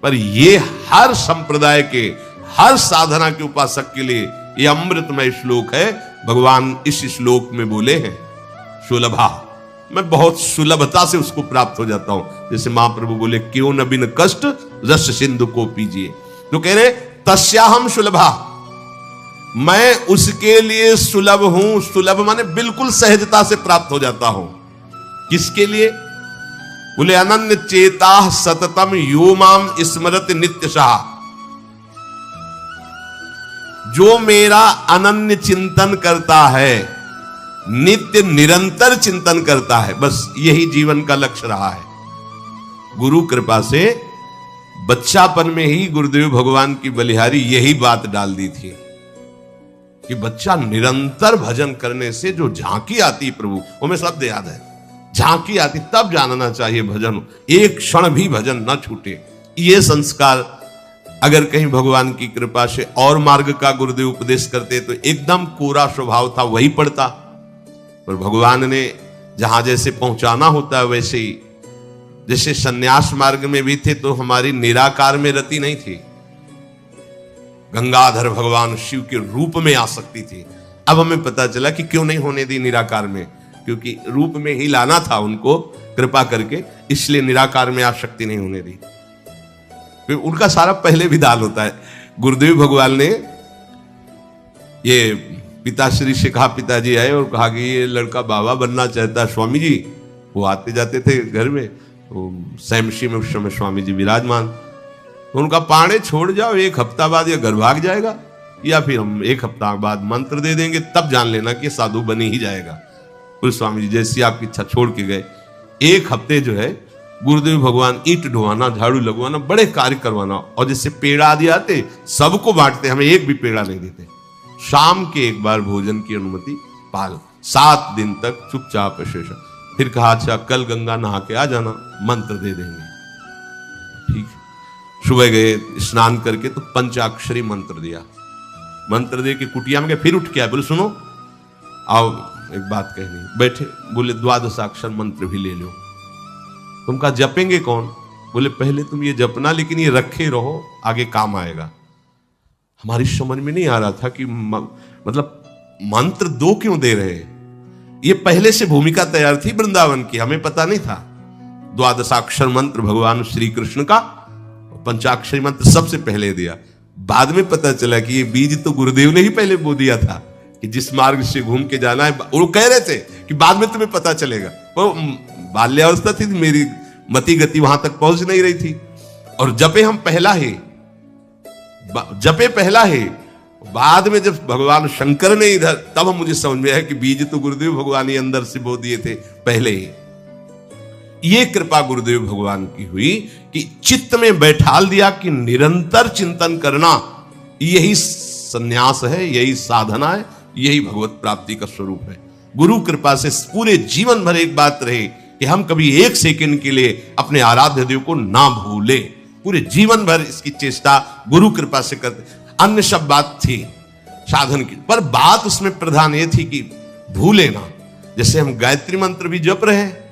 पर ये हर संप्रदाय के, हर साधना के उपासक के लिए ये अमृतमय श्लोक है। भगवान इस श्लोक में बोले हैं सुलभा, मैं बहुत सुलभता से उसको प्राप्त हो जाता हूं। जैसे महाप्रभु बोले क्यों न बिन कष्ट रस सिंधु को पीजिए, तो कह रहे तस्याहम सुलभा, मैं उसके लिए सुलभ हूं। सुलभ माने बिल्कुल सहजता से प्राप्त हो जाता हूं। किसके लिए? बोले अनन्य चेता सततम यो माम स्मरत नित्यशः, जो मेरा अनन्य चिंतन करता है, नित्य निरंतर चिंतन करता है, बस यही जीवन का लक्ष्य रहा है। गुरु कृपा से बच्चापन में ही गुरुदेव भगवान की बलिहारी यही बात डाल दी थी कि बच्चा निरंतर भजन करने से जो झांकी आती प्रभु, वो हमें शब्द याद है, झांकी आती तब जानना चाहिए भजन, एक क्षण भी भजन न छूटे। ये संस्कार अगर कहीं भगवान की कृपा से और मार्ग का गुरुदेव उपदेश करते तो एकदम कोरा स्वभाव था वही पड़ता, पर भगवान ने जहां जैसे पहुंचाना होता है वैसे ही, जैसे सन्यास मार्ग में भी थे तो हमारी निराकार में रति नहीं थी, गंगाधर भगवान शिव के रूप में आसक्ति थी। अब हमें पता चला कि क्यों नहीं होने दी निराकार में, क्योंकि रूप में ही लाना था उनको कृपा करके, इसलिए निराकार में आसक्ति नहीं होने दी। फिर उनका सारा पहले विधान होता है। गुरुदेव भगवान ने ये पिताश्री से कहा, पिताजी आए और कहा कि ये लड़का बाबा बनना चाहता है स्वामी जी। वो आते जाते थे घर में, तो सैमशी में उस समय स्वामी जी विराजमान, तो उनका पाणे छोड़ जाओ, एक हफ्ता बाद ये घर भाग जाएगा, या फिर हम एक हफ्ता बाद मंत्र दे देंगे, तब जान लेना कि साधु बनी ही जाएगा। फिर स्वामी जी जैसी आपकी इच्छा छोड़ के गए। एक हफ्ते जो है गुरुदेव भगवान ईंट ढोवाना, झाड़ू लगवाना, बड़े कार्य करवाना, और जैसे पेड़ा आदि आते सबको बांटते, हमें एक भी पेड़ा नहीं देते। शाम के एक बार भोजन की अनुमति पाल, 7 दिन तक चुपचाप शेष। फिर कहा अच्छा कल गंगा नहा के आ जाना, मंत्र दे देंगे। ठीक है, सुबह गए स्नान करके तो पंचाक्षरी मंत्र दिया, मंत्र दे के कुटिया में गए, फिर उठ के आए, बोले सुनो आओ एक बात कहनी। बैठे, बोले 12 अक्षर मंत्र भी ले लो। तुम कहा जपेंगे कौन? बोले पहले तुम ये जपना, लेकिन ये रखे रहो, आगे काम आएगा। हमारी समझ में नहीं आ रहा था कि मतलब मंत्र 2 क्यों दे रहे हैं। ये पहले से भूमिका तैयार थी वृंदावन की, हमें पता नहीं था। 12 मंत्र भगवान श्री कृष्ण का, पंचाक्षरी मंत्र सबसे पहले दिया। बाद में पता चला कि ये बीज तो गुरुदेव ने ही पहले बो दिया था कि जिस मार्ग से घूम के जाना है। वो कह रहे थे कि बाद में तुम्हें पता चलेगा, वो बाल्यावस्था थी, मेरी मति गति वहां तक पहुंच नहीं रही थी। और जपे हम पहला ही, जपे पहला ही, बाद में जब भगवान शंकर ने इधर, तब मुझे समझ में आया कि बीज तो गुरुदेव भगवान ही अंदर से बो दिए थे पहले ही। ये कृपा गुरुदेव भगवान की हुई कि चित्त में बैठाल दिया कि निरंतर चिंतन करना यही संन्यास है, यही साधना है, यही भगवत प्राप्ति का स्वरूप है। गुरु कृपा से पूरे जीवन भर एक बात रहे कि हम कभी 1 सेकंड के लिए अपने आराध्य देव को ना भूले। पूरे जीवन भर इसकी चेष्टा गुरु कृपा से करते। अन्य सब बात थी साधन की, पर बात उसमें प्रधान ये थी कि भूले ना। जैसे हम गायत्री मंत्र भी जप रहे हैं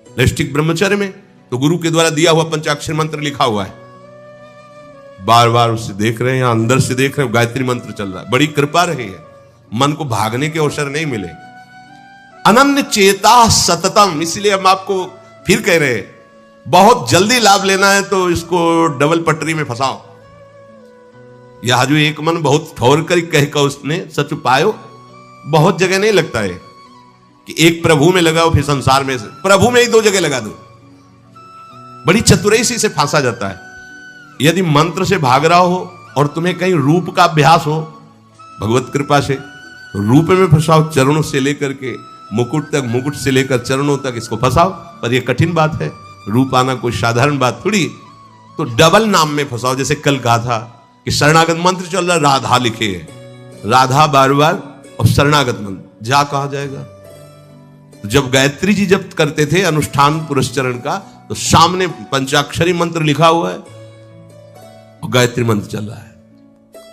नैष्ठिक ब्रह्मचर्य में, तो गुरु के द्वारा दिया हुआ पंचाक्षर मंत्र लिखा हुआ है, बार बार उसे देख रहे हैं, अंदर से देख रहे हैं, गायत्री मंत्र चल रहा है। बड़ी कृपा रही है, मन को भागने के अवसर नहीं मिले। अनन्य चेता सततम, इसलिए हम आपको फिर कह रहे हैं, बहुत जल्दी लाभ लेना है तो इसको डबल पटरी में फंसाओ। यह जो एक मन बहुत ठोर कर कहकर उसने सच पायो, बहुत जगह नहीं लगता है कि एक प्रभु में लगाओ फिर संसार में, प्रभु में ही 2 जगह लगा दो। बड़ी चतुराई से फांसा जाता है। यदि मंत्र से भाग रहा हो और तुम्हें कहीं रूप का अभ्यास हो, भगवत कृपा से रूप में फंसाओ, चरणों से लेकर के मुकुट तक, मुकुट से लेकर चरणों तक इसको फंसाओ। पर यह कठिन बात है, रूप आना कोई साधारण बात थोड़ी। तो डबल नाम में फंसाओ, जैसे कल कहा था कि शरणागत मंत्र चल रहा, राधा लिखे है, राधा बार बार, और शरणागत मंत्र जा कहा जाएगा। जब गायत्री जी जब करते थे अनुष्ठान पुरस्चरण का, तो सामने पंचाक्षरी मंत्र लिखा हुआ है और गायत्री मंत्र चल रहा है।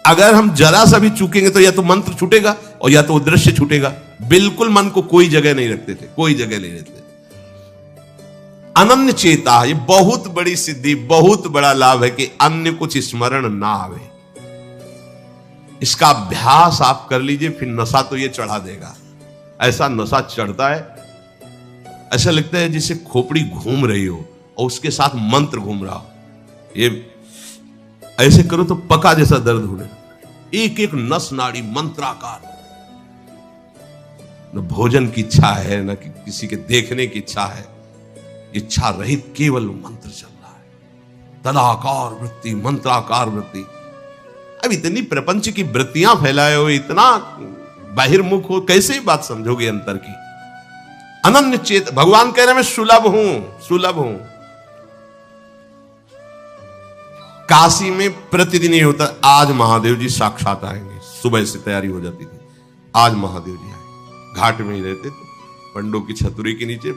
अगर हम जरा सा भी चूकेंगे तो या तो मंत्र छूटेगा और या तो वो दृश्य छूटेगा। बिल्कुल मन को कोई जगह नहीं रखते थे, कोई जगह नहीं रखते। अनन्य चेता, ये बहुत बड़ी सिद्धि, बहुत बड़ा लाभ है कि अन्य कुछ स्मरण ना आवे। इसका अभ्यास आप कर लीजिए, फिर नशा तो ये चढ़ा देगा। ऐसा नशा चढ़ता है, ऐसा लगता है जैसे खोपड़ी घूम रही हो और उसके साथ मंत्र घूम रहा हो। ये ऐसे करो तो पका जैसा दर्द होने, एक एक नस नाड़ी मंत्राकार। न भोजन की इच्छा है, न किसी के देखने की इच्छा है, इच्छा रहित केवल मंत्र चल रहा है। तदाकार वृत्ति, मंत्राकार वृत्ति। अब इतनी प्रपंच की वृत्तियां फैलाए हो, इतना बहिर्मुख हो, कैसे बात समझोगे अंतर की? अनन्य चेत, भगवान कह रहे मैं सुलभ हूं, सुलभ हूं। काशी में प्रतिदिन ये होता, आज महादेव जी साक्षात आएंगे, सुबह से तैयारी हो जाती थी, आज महादेव जी आए। घाट में ही रहते थे, पंडों की छतरी के नीचे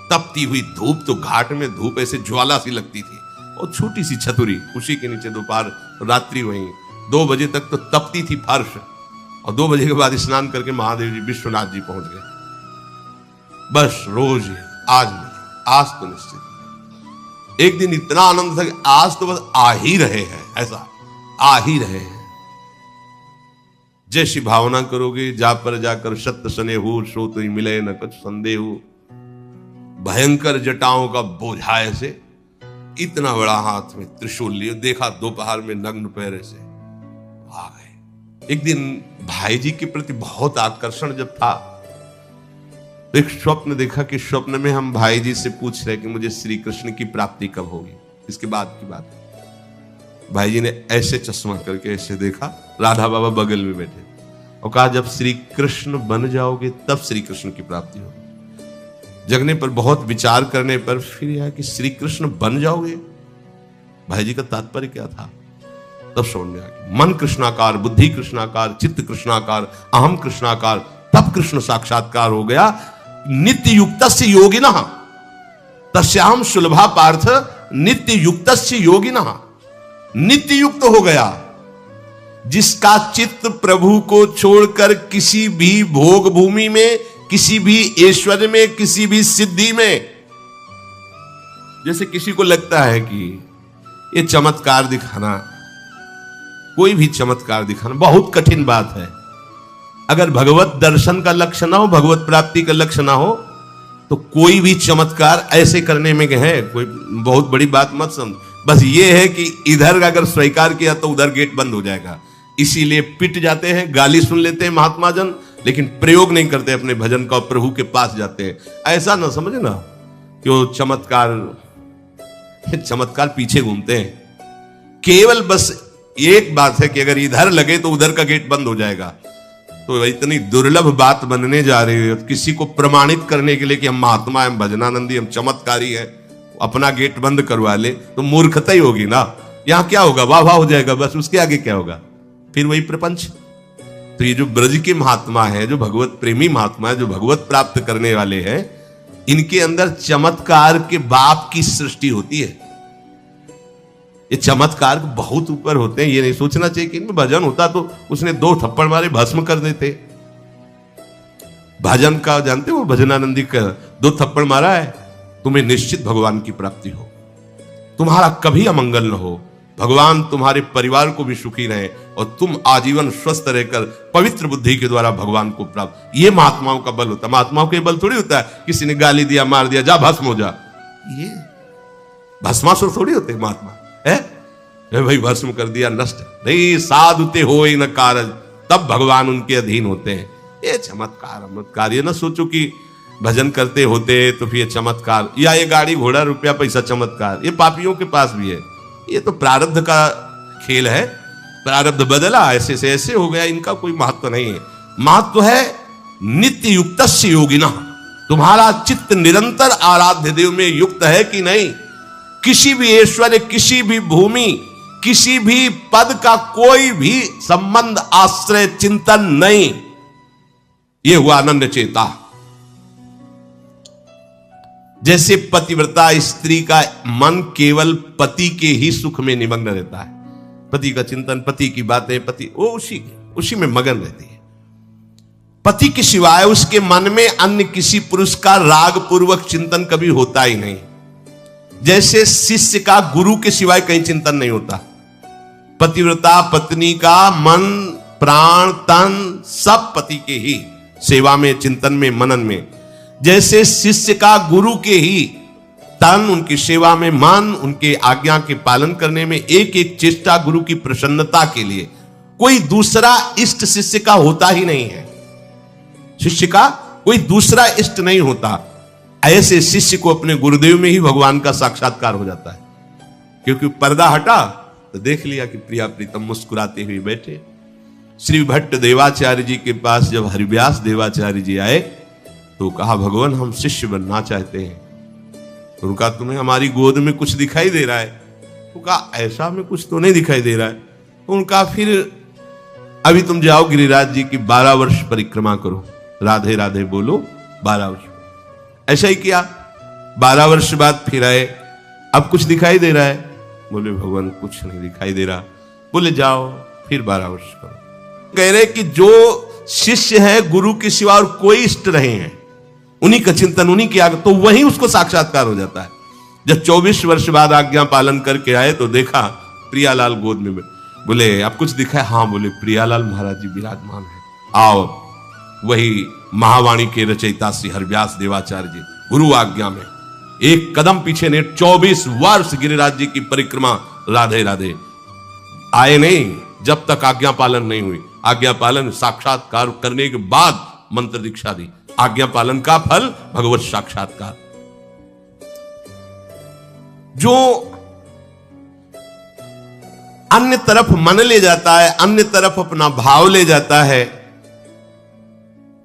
तपती हुई धूप, तो घाट में धूप ऐसे ज्वाला सी लगती थी, और छोटी सी छतरी, उसी के नीचे दोपहर रात्रि वहीं 2 बजे तक तो तपती थी फर्श, और 2 बजे के बाद स्नान करके महादेव जी विश्वनाथ जी पहुंच गए। बस रोज आज नहीं, आज तो निश्चित। एक दिन इतना आनंद था कि आज तो बस आ ही रहे हैं, ऐसा आ ही रहे हैं। जैसी भावना करोगे, जा पर जाकर सत्य सने हो, सो तो ही मिले न कुछ संदेह हो। भयंकर जटाओं का बोझा ऐसे, इतना बड़ा हाथ में त्रिशूल लिए, देखा दोपहर में नग्न पैर से आ गए। एक दिन भाई जी के प्रति बहुत आकर्षण जब था, तो एक स्वप्न देखा कि स्वप्न में हम भाई जी से पूछ रहे कि मुझे श्री कृष्ण की प्राप्ति कब होगी। इसके बाद की बात, भाई जी ने ऐसे चश्मा करके ऐसे देखा, राधा बाबा बगल में बैठे, और कहा जब श्री कृष्ण बन जाओगे तब श्री कृष्ण की प्राप्ति होगी। जगने पर, बहुत विचार करने पर फिर यह कि श्री कृष्ण बन जाओगे, भाई जी का तात्पर्य क्या था? तब समझ में आ गया। मन कृष्णाकार, बुद्धि कृष्णाकार, चित्त कृष्णाकार, अहम कृष्णाकार, तब कृष्ण साक्षात्कार हो गया। नित्य युक्तस्य योगिनः तस्याम सुलभा पार्थ नित्य युक्तस्य योगिनः। नित्य युक्त हो गया जिसका चित्त प्रभु को छोड़कर किसी भी भोग भूमि में, किसी भी ऐश्वर्य में, किसी भी सिद्धि में, जैसे किसी को लगता है कि ये चमत्कार दिखाना, कोई भी चमत्कार दिखाना बहुत कठिन बात है। अगर भगवत दर्शन का लक्ष्य ना हो, भगवत प्राप्ति का लक्ष्य ना हो, तो कोई भी चमत्कार ऐसे करने में है कोई बहुत बड़ी बात मत समझ। बस ये है कि इधर अगर स्वीकार किया तो उधर गेट बंद हो जाएगा, इसीलिए पिट जाते हैं, गाली सुन लेते हैं महात्मा जन, लेकिन प्रयोग नहीं करते अपने भजन का, प्रभु के पास जाते हैं। ऐसा ना समझे ना कि वो चमत्कार पीछे घूमते हैं। केवल बस एक बात है कि अगर इधर लगे तो उधर का गेट बंद हो जाएगा। तो इतनी दुर्लभ बात बनने जा रही है, किसी को प्रमाणित करने के लिए कि हम महात्मा, हम भजनानंदी, हम चमत्कारी हैं, अपना गेट बंद करवा ले तो मूर्खता ही होगी ना। यहां क्या होगा? वाह वाह हो जाएगा, बस उसके आगे क्या होगा? फिर वही प्रपंच। तो ये जो ब्रज के महात्मा है, जो भगवत प्रेमी महात्मा है, जो भगवत प्राप्त करने वाले हैं, इनके अंदर चमत्कार के बाप की सृष्टि होती है। ये चमत्कार बहुत ऊपर होते हैं। ये नहीं सोचना चाहिए कि इनमें भजन होता तो उसने 2 थप्पड़ मारे भस्म कर देते। भजन का जानते हो, भजनानंदी का 2 थप्पड़ मारा है, तुम्हें निश्चित भगवान की प्राप्ति हो, तुम्हारा कभी अमंगल न हो, भगवान तुम्हारे परिवार को भी सुखी रहे और तुम आजीवन स्वस्थ रहकर पवित्र बुद्धि के द्वारा भगवान को प्राप्त। ये महात्माओं का बल होता है। महात्माओं के बल थोड़ी होता है किसी ने गाली दिया, मार दिया, जा भस्म हो जा। ये भस्मासुर थोड़ी होते महात्मा है भाई, भस्म कर दिया, नष्ट नहीं। साधुते हो न कारज, तब भगवान उनके अधीन होते हैं। ये चमत्कार, ये ना सोचो कि भजन करते होते तो फिर चमत्कार, या ये गाड़ी घोड़ा रुपया पैसा चमत्कार, ये पापियों के पास भी है। ये तो प्रारब्ध का खेल है, प्रारब्ध बदला, ऐसे से ऐसे हो गया, इनका कोई महत्व नहीं है। महत्व है नित्य युक्तस्य योगिनः, तुम्हारा चित्त निरंतर आराध्य देव में युक्त है कि नहीं। किसी भी ऐश्वर्य, किसी भी भूमि, किसी भी पद का कोई भी संबंध, आश्रय, चिंतन नहीं। ये हुआ अनन्य चेता। जैसे पतिव्रता स्त्री का मन केवल पति के ही सुख में निमग्न रहता है, पति का चिंतन, पति की बातें, पति वो उसी में मगन रहती है। पति के सिवाय उसके मन में अन्य किसी पुरुष का राग पूर्वक चिंतन कभी होता ही नहीं। जैसे शिष्य का गुरु के सिवाय कहीं चिंतन नहीं होता। पतिव्रता पत्नी का मन प्राण तन सब पति के ही सेवा में, चिंतन में, मनन में। जैसे शिष्य का गुरु के ही तन, उनकी सेवा में मन, उनके आज्ञा के पालन करने में, एक एक चेष्टा गुरु की प्रसन्नता के लिए। कोई दूसरा इष्ट शिष्य का होता ही नहीं है। शिष्य का कोई दूसरा इष्ट नहीं होता। ऐसे शिष्य को अपने गुरुदेव में ही भगवान का साक्षात्कार हो जाता है। क्योंकि पर्दा हटा तो देख लिया कि प्रिया प्रीतम मुस्कुराते हुए बैठे। श्री भट्ट देवाचार्य जी के पास जब हरिव्यास देवाचार्य जी आए तो कहा, भगवान हम शिष्य बनना चाहते हैं। तो उनका तुम्हें हमारी गोद में कुछ दिखाई दे रहा है? तो कहा ऐसा में कुछ तो नहीं दिखाई दे रहा है। तो उनका फिर अभी तुम जाओ गिरिराज जी की 12 वर्ष परिक्रमा करो, राधे राधे बोलो 12 वर्ष। ऐसा ही किया। 12 वर्ष बाद फिर आए, अब कुछ दिखाई दे रहा है? बोले भगवान कुछ नहीं दिखाई दे रहा। बोले जाओ फिर 12 वर्ष करो। कह रहे कि जो शिष्य है गुरु के सिवा और कोई इष्ट रहे हैं, उन्हीं का चिंतन, उन्हीं की आज्ञा, तो वही उसको साक्षात्कार हो जाता है। जब 24 वर्ष बाद आज्ञा पालन करके आए तो देखा प्रियालाल गोद में। बोले अब कुछ दिखा है? हाँ। बोले प्रियालाल महाराज जी विराजमान है। आओ। वही महावाणी के रचयिता श्री हरिव्यास देवाचार्य जी गुरु आज्ञा में एक कदम पीछे ने 24 वर्ष गिरिराज जी की परिक्रमा राधे राधे आए नहीं, जब तक आज्ञा पालन नहीं हुई। आज्ञा पालन साक्षात्कार करने के बाद मंत्र दीक्षा दी। आज्ञा पालन का फल भगवत साक्षात्कार। जो अन्य तरफ मन ले जाता है, अन्य तरफ अपना भाव ले जाता है,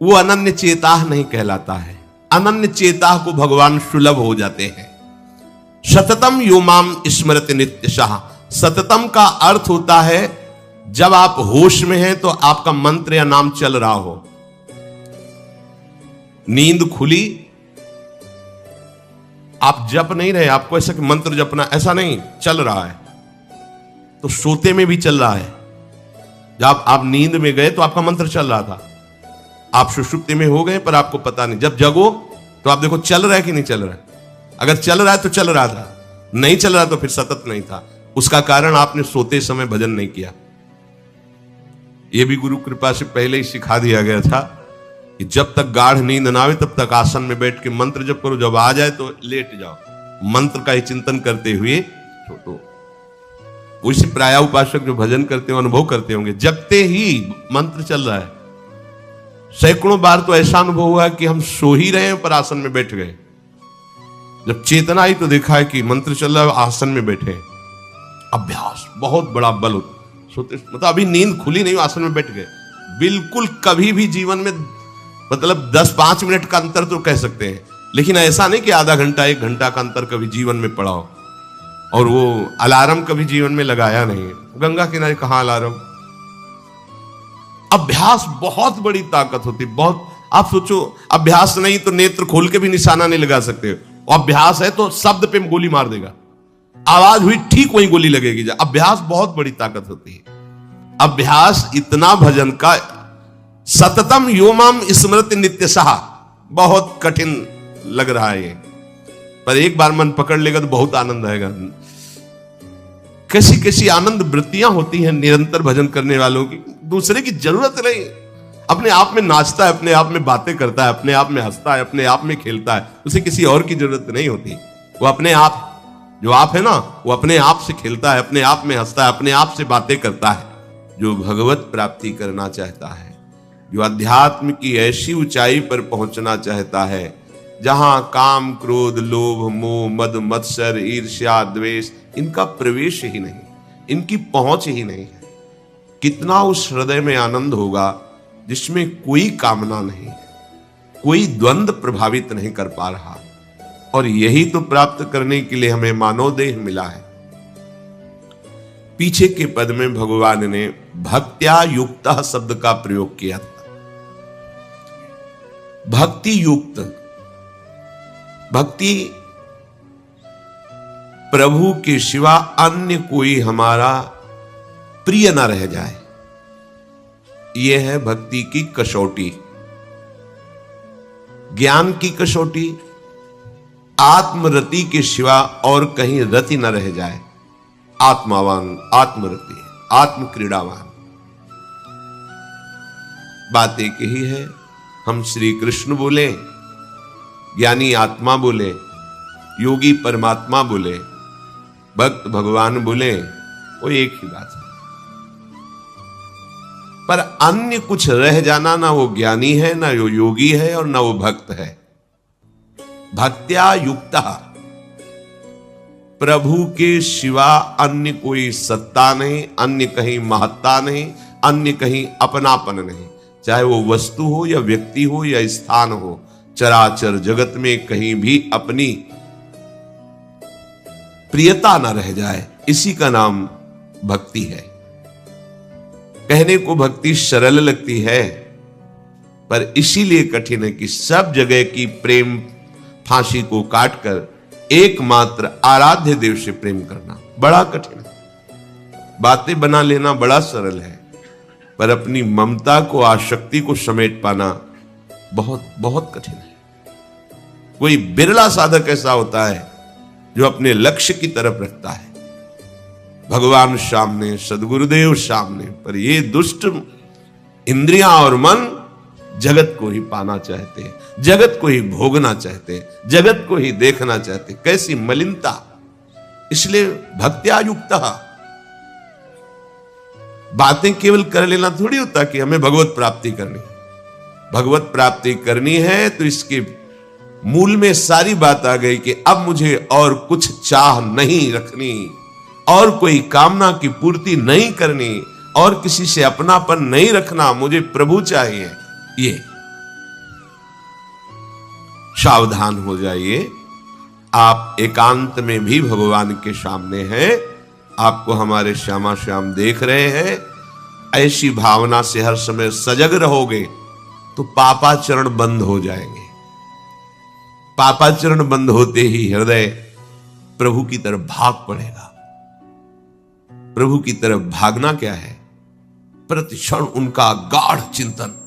वो अनन्य चेता नहीं कहलाता है। अनन्य चेता को भगवान सुलभ हो जाते हैं। सततम यो माम स्मरति नित्यशः। सततम का अर्थ होता है जब आप होश में हैं तो आपका मंत्र या नाम चल रहा हो। नींद खुली, आप जप नहीं रहे, आपको ऐसा कि मंत्र जपना, ऐसा नहीं, चल रहा है। तो सोते में भी चल रहा है। जब आप नींद में गए तो आपका मंत्र चल रहा था। आप सुषुप्ति में हो गए पर आपको पता नहीं। जब जगो तो आप देखो चल रहा है कि नहीं चल रहा है। अगर चल रहा है तो चल रहा था, नहीं चल रहा तो फिर सतत नहीं था। उसका कारण आपने सोते समय भजन नहीं किया। यह भी गुरु कृपा से पहले ही सिखा दिया गया था कि जब तक गाढ़ नींद ना आवे तब तक आसन में बैठ के मंत्र जप करो, जब आ जाए तो लेट जाओ। मंत्र का ही चिंतन करते हुए छोटो। उसी प्राय उपासक जो भजन करते हो अनुभव करते होंगे, जगते ही मंत्र चल रहा है। सैकड़ों बार तो ऐसा अनुभव हुआ कि हम सो ही रहे हैं पर आसन में बैठ गए। जब चेतना आई तो देखा है कि मंत्र चल रहा है, आसन में बैठे। अभ्यास बहुत बड़ा बल होता। सोते मतलब अभी नींद खुली नहीं, आसन में बैठ गए। बिल्कुल कभी भी जीवन में मतलब 10-5 मिनट का अंतर तो कह सकते हैं, लेकिन ऐसा नहीं कि आधा घंटा 1 घंटा का अंतर कभी जीवन में पड़ा हो। और वो अलार्म कभी जीवन में लगाया नहीं। गंगा किनारे कहां अलार्म। अभ्यास बहुत बड़ी ताकत होती, बहुत। आप सोचो अभ्यास नहीं तो नेत्र खोल के भी निशाना नहीं लगा सकते। अभ्यास है तो शब्द पे गोली मार देगा, आवाज हुई ठीक वही गोली लगेगी। अभ्यास बहुत बड़ी ताकत होती है। अभ्यास इतना भजन का सततम योमाम स्मृति नित्यशः बहुत कठिन लग रहा है ये, पर एक बार मन पकड़ लेगा तो बहुत आनंद आएगा। कैसी कैसी आनंद वृत्तियां होती हैं निरंतर भजन करने वालों की। दूसरे की जरूरत नहीं, अपने आप में नाचता है, अपने आप में बातें करता है, अपने आप में हंसता है, अपने आप में खेलता है। उसे किसी और की जरूरत नहीं होती। वो अपने आप, जो आप है ना, वो अपने आप से खेलता है, अपने आप में हंसता है, अपने आप से बातें करता है। जो भगवत प्राप्ति करना चाहता है, जो अध्यात्म की ऐसी ऊंचाई पर पहुंचना चाहता है जहां काम क्रोध लोभ मोह मद मत्सर ईर्ष्या द्वेष इनका प्रवेश ही नहीं, इनकी पहुंच ही नहीं है, कितना उस हृदय में आनंद होगा जिसमें कोई कामना नहीं, कोई द्वंद्व प्रभावित नहीं कर पा रहा। और यही तो प्राप्त करने के लिए हमें मानव देह मिला है। पीछे के पद में भगवान ने भक्त्या युक्त शब्द का प्रयोग किया था। भक्ति युक्त, भक्ति प्रभु के सिवा अन्य कोई हमारा प्रिय ना रह जाए, यह है भक्ति की कसौटी। ज्ञान की कसौटी, आत्मरति के सिवा और कहीं रति न रह जाए। आत्मावान आत्मरति, आत्म क्रीड़ावान। बात एक ही है, हम श्री कृष्ण बोले, ज्ञानी आत्मा बोले, योगी परमात्मा बोले, भक्त भगवान बोले, वो एक ही बात है। पर अन्य कुछ रह जाना, ना वो ज्ञानी है, ना वो योगी है, और ना वो भक्त है। भक्त्या युक्ता, प्रभु के सिवा अन्य कोई सत्ता नहीं, अन्य कहीं महत्ता नहीं, अन्य कहीं अपनापन नहीं। चाहे वो वस्तु हो या व्यक्ति हो या स्थान हो, चराचर जगत में कहीं भी अपनी प्रियता न रह जाए, इसी का नाम भक्ति है। कहने को भक्ति सरल लगती है, पर इसीलिए कठिन है कि सब जगह की प्रेम फांसी को काटकर एकमात्र आराध्य देव से प्रेम करना बड़ा कठिन है। बातें बना लेना बड़ा सरल है, पर अपनी ममता को, आसक्ति को समेट पाना बहुत बहुत कठिन है। कोई बिरला साधक ऐसा होता है जो अपने लक्ष्य की तरफ रखता है, भगवान सामने, सदगुरुदेव सामने, पर ये दुष्ट इंद्रियां और मन जगत को ही पाना चाहते हैं, जगत को ही भोगना चाहते हैं, जगत को ही देखना चाहते हैं। कैसी मलिनता! इसलिए भक्त्या युक्ता। बातें केवल कर लेना थोड़ी होता कि हमें भगवत प्राप्ति करनी है। भगवत प्राप्ति करनी है तो इसके मूल में सारी बात आ गई कि अब मुझे और कुछ चाह नहीं रखनी, और कोई कामना की पूर्ति नहीं करनी, और किसी से अपनापन नहीं रखना, मुझे प्रभु चाहिए। ये सावधान हो जाइए, आप एकांत में भी भगवान के सामने हैं, आपको हमारे श्यामा श्याम देख रहे हैं। ऐसी भावना से हर समय सजग रहोगे तो पापाचरण बंद हो जाएंगे। पापाचरण बंद होते ही हृदय प्रभु की तरफ भाग पड़ेगा। प्रभु की तरफ भागना क्या है? प्रतिक्षण उनका गाढ़ चिंतन।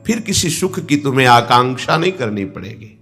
फिर किसी सुख की तुम्हें आकांक्षा नहीं करनी पड़ेगी।